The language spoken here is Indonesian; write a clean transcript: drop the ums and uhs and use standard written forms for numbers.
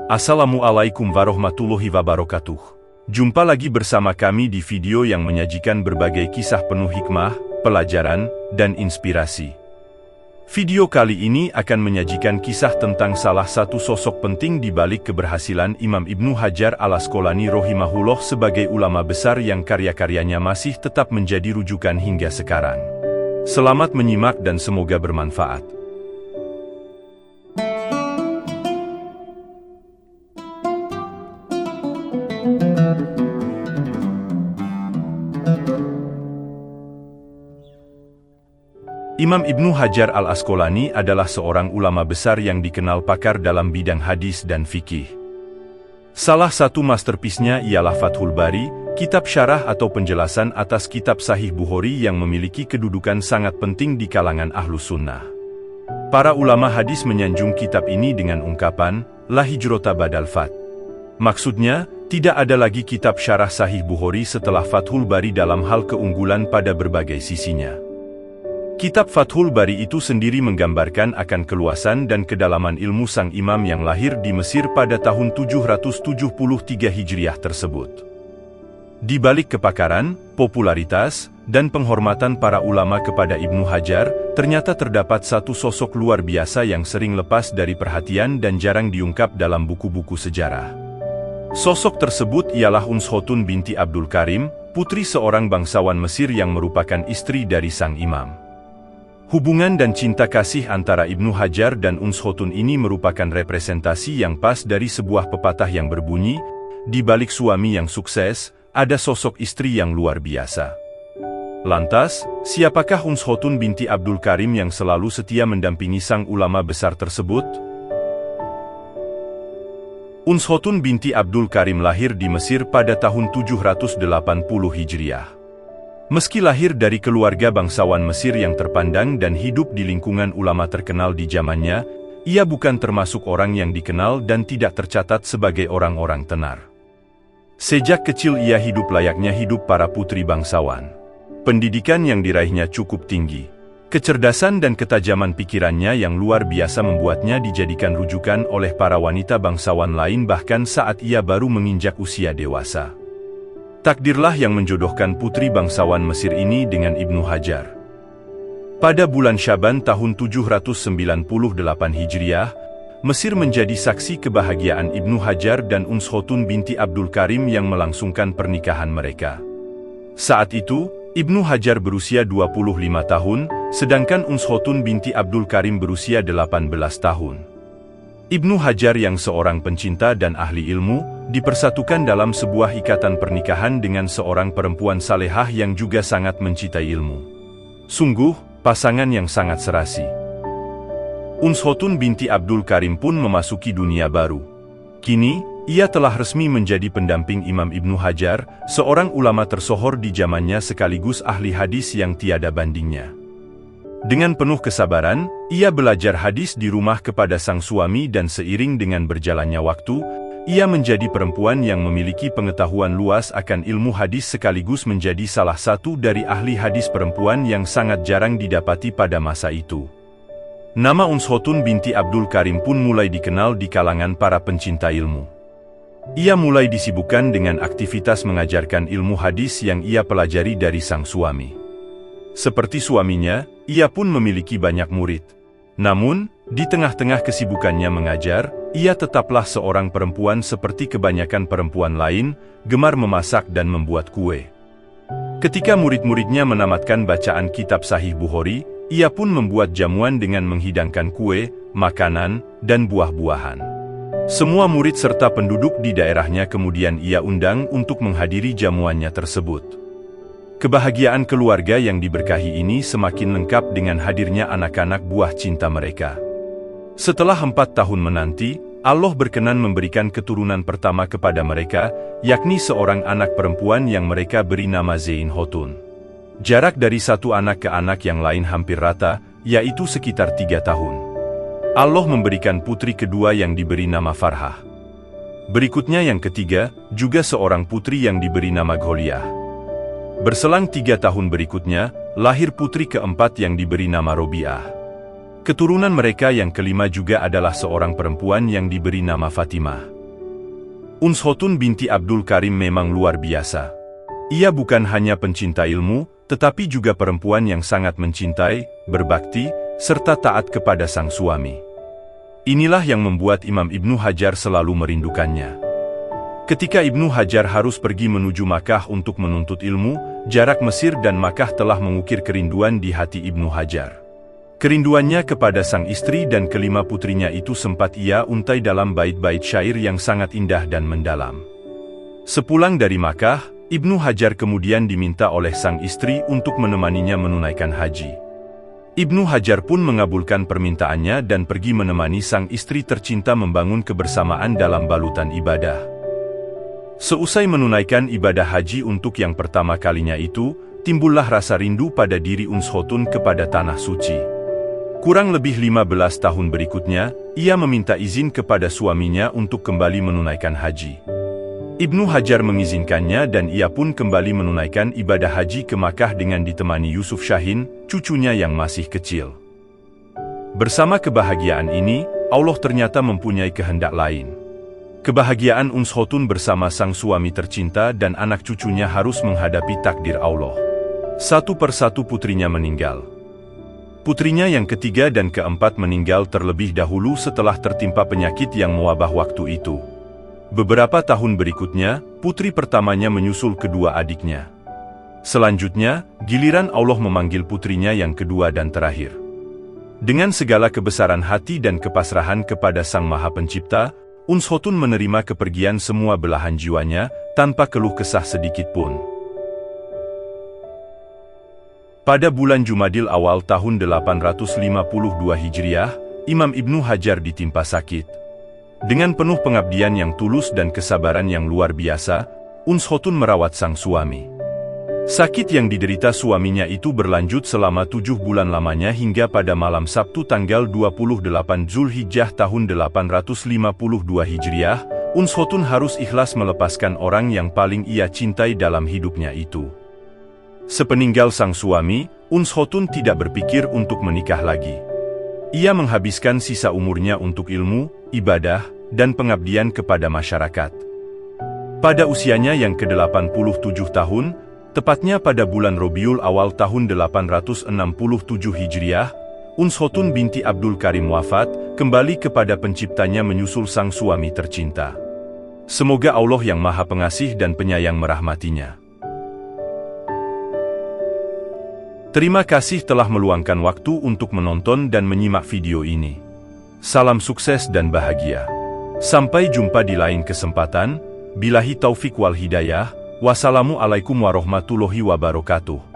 Assalamualaikum warahmatullahi wabarakatuh. Jumpa lagi bersama kami di video yang menyajikan berbagai kisah penuh hikmah, pelajaran, dan inspirasi. Video kali ini akan menyajikan kisah tentang salah satu sosok penting di balik keberhasilan Imam Ibnu Hajar al-Asqalani rahimahullah sebagai ulama besar yang karya-karyanya masih tetap menjadi rujukan hingga sekarang. Selamat menyimak dan semoga bermanfaat. Imam Ibnu Hajar al-Asqalani adalah seorang ulama besar yang dikenal pakar dalam bidang hadis dan fikih. Salah satu masterpiece-nya ialah Fathul Bari, kitab syarah atau penjelasan atas kitab Sahih Bukhari yang memiliki kedudukan sangat penting di kalangan Ahlus Sunnah. Para ulama hadis menyanjung kitab ini dengan ungkapan, La hijrota badal fath. Maksudnya, tidak ada lagi kitab syarah Sahih Bukhari setelah Fathul Bari dalam hal keunggulan pada berbagai sisinya. Kitab Fathul Bari itu sendiri menggambarkan akan keluasan dan kedalaman ilmu sang imam yang lahir di Mesir pada tahun 773 Hijriah tersebut. Di balik kepakaran, popularitas, dan penghormatan para ulama kepada Ibnu Hajar, ternyata terdapat satu sosok luar biasa yang sering lepas dari perhatian dan jarang diungkap dalam buku-buku sejarah. Sosok tersebut ialah Unshotun binti Abdul Karim, putri seorang bangsawan Mesir yang merupakan istri dari sang imam. Hubungan dan cinta kasih antara Ibnu Hajar dan Unshotun ini merupakan representasi yang pas dari sebuah pepatah yang berbunyi, di balik suami yang sukses, ada sosok istri yang luar biasa. Lantas, siapakah Unshotun binti Abdul Karim yang selalu setia mendampingi sang ulama besar tersebut? Unshotun binti Abdul Karim lahir di Mesir pada tahun 780 Hijriah. Meski lahir dari keluarga bangsawan Mesir yang terpandang dan hidup di lingkungan ulama terkenal di zamannya, ia bukan termasuk orang yang dikenal dan tidak tercatat sebagai orang-orang tenar. Sejak kecil ia hidup layaknya hidup para putri bangsawan. Pendidikan yang diraihnya cukup tinggi. Kecerdasan dan ketajaman pikirannya yang luar biasa membuatnya dijadikan rujukan oleh para wanita bangsawan lain bahkan saat ia baru menginjak usia dewasa. Takdirlah yang menjodohkan putri bangsawan Mesir ini dengan Ibnu Hajar. Pada bulan Syaban tahun 798 Hijriah, Mesir menjadi saksi kebahagiaan Ibnu Hajar dan Unshotun binti Abdul Karim yang melangsungkan pernikahan mereka. Saat itu, Ibnu Hajar berusia 25 tahun, sedangkan Unshotun binti Abdul Karim berusia 18 tahun. Ibnu Hajar yang seorang pencinta dan ahli ilmu, dipersatukan dalam sebuah ikatan pernikahan dengan seorang perempuan salehah yang juga sangat mencintai ilmu. Sungguh, pasangan yang sangat serasi. Unshotun binti Abdul Karim pun memasuki dunia baru. Kini, ia telah resmi menjadi pendamping Imam Ibnu Hajar, seorang ulama tersohor di zamannya sekaligus ahli hadis yang tiada bandingnya. Dengan penuh kesabaran, ia belajar hadis di rumah kepada sang suami dan seiring dengan berjalannya waktu, ia menjadi perempuan yang memiliki pengetahuan luas akan ilmu hadis sekaligus menjadi salah satu dari ahli hadis perempuan yang sangat jarang didapati pada masa itu. Nama Unshotun binti Abdul Karim pun mulai dikenal di kalangan para pencinta ilmu. Ia mulai disibukkan dengan aktivitas mengajarkan ilmu hadis yang ia pelajari dari sang suami. Seperti suaminya, ia pun memiliki banyak murid. Namun, di tengah-tengah kesibukannya mengajar, ia tetaplah seorang perempuan seperti kebanyakan perempuan lain, gemar memasak dan membuat kue. Ketika murid-muridnya menamatkan bacaan kitab Sahih Bukhari, ia pun membuat jamuan dengan menghidangkan kue, makanan, dan buah-buahan. Semua murid serta penduduk di daerahnya kemudian ia undang untuk menghadiri jamuannya tersebut. Kebahagiaan keluarga yang diberkahi ini semakin lengkap dengan hadirnya anak-anak buah cinta mereka. Setelah 4 tahun menanti, Allah berkenan memberikan keturunan pertama kepada mereka, yakni seorang anak perempuan yang mereka beri nama Zain Hotun. Jarak dari satu anak ke anak yang lain hampir rata, yaitu sekitar 3 tahun. Allah memberikan putri kedua yang diberi nama Farhah. Berikutnya yang ketiga, juga seorang putri yang diberi nama Gholiyah. Berselang 3 tahun berikutnya, lahir putri keempat yang diberi nama Robiah. Keturunan mereka yang kelima juga adalah seorang perempuan yang diberi nama Fatimah. Uns Khotun binti Abdul Karim memang luar biasa. Ia bukan hanya pencinta ilmu, tetapi juga perempuan yang sangat mencintai, berbakti, serta taat kepada sang suami. Inilah yang membuat Imam Ibnu Hajar selalu merindukannya. Ketika Ibnu Hajar harus pergi menuju Makkah untuk menuntut ilmu, jarak Mesir dan Makkah telah mengukir kerinduan di hati Ibnu Hajar. Kerinduannya kepada sang istri dan kelima putrinya itu sempat ia untai dalam bait-bait syair yang sangat indah dan mendalam. Sepulang dari Makkah, Ibnu Hajar kemudian diminta oleh sang istri untuk menemaninya menunaikan haji. Ibnu Hajar pun mengabulkan permintaannya dan pergi menemani sang istri tercinta membangun kebersamaan dalam balutan ibadah. Seusai menunaikan ibadah haji untuk yang pertama kalinya itu, timbullah rasa rindu pada diri Uns Khotun kepada tanah suci. Kurang lebih 15 tahun berikutnya, ia meminta izin kepada suaminya untuk kembali menunaikan haji. Ibnu Hajar mengizinkannya dan ia pun kembali menunaikan ibadah haji ke Makkah dengan ditemani Yusuf Shahin, cucunya yang masih kecil. Bersama kebahagiaan ini, Allah ternyata mempunyai kehendak lain. Kebahagiaan Uns Khotun bersama sang suami tercinta dan anak cucunya harus menghadapi takdir Allah. Satu persatu putrinya meninggal. Putrinya yang ketiga dan keempat meninggal terlebih dahulu setelah tertimpa penyakit yang mewabah waktu itu. Beberapa tahun berikutnya, putri pertamanya menyusul kedua adiknya. Selanjutnya, giliran Allah memanggil putrinya yang kedua dan terakhir. Dengan segala kebesaran hati dan kepasrahan kepada Sang Maha Pencipta, Uns Khotun menerima kepergian semua belahan jiwanya, tanpa keluh kesah sedikit pun. Pada bulan Jumadil awal tahun 852 Hijriah, Imam Ibnu Hajar ditimpa sakit. Dengan penuh pengabdian yang tulus dan kesabaran yang luar biasa, Uns Khotun merawat sang suami. Sakit yang diderita suaminya itu berlanjut selama 7 bulan lamanya hingga pada malam Sabtu tanggal 28 Zulhijjah tahun 852 Hijriah, Uns Khotun harus ikhlas melepaskan orang yang paling ia cintai dalam hidupnya itu. Sepeninggal sang suami, Uns Khotun tidak berpikir untuk menikah lagi. Ia menghabiskan sisa umurnya untuk ilmu, ibadah, dan pengabdian kepada masyarakat. Pada usianya yang ke-87 tahun, tepatnya pada bulan Rabiul Awal tahun 867 Hijriah, Uns Khotun binti Abdul Karim wafat, kembali kepada penciptanya menyusul sang suami tercinta. Semoga Allah yang Maha Pengasih dan Penyayang merahmatinya. Terima kasih telah meluangkan waktu untuk menonton dan menyimak video ini. Salam sukses dan bahagia. Sampai jumpa di lain kesempatan. Billahi taufik wal hidayah. Wassalamualaikum warahmatullahi wabarakatuh.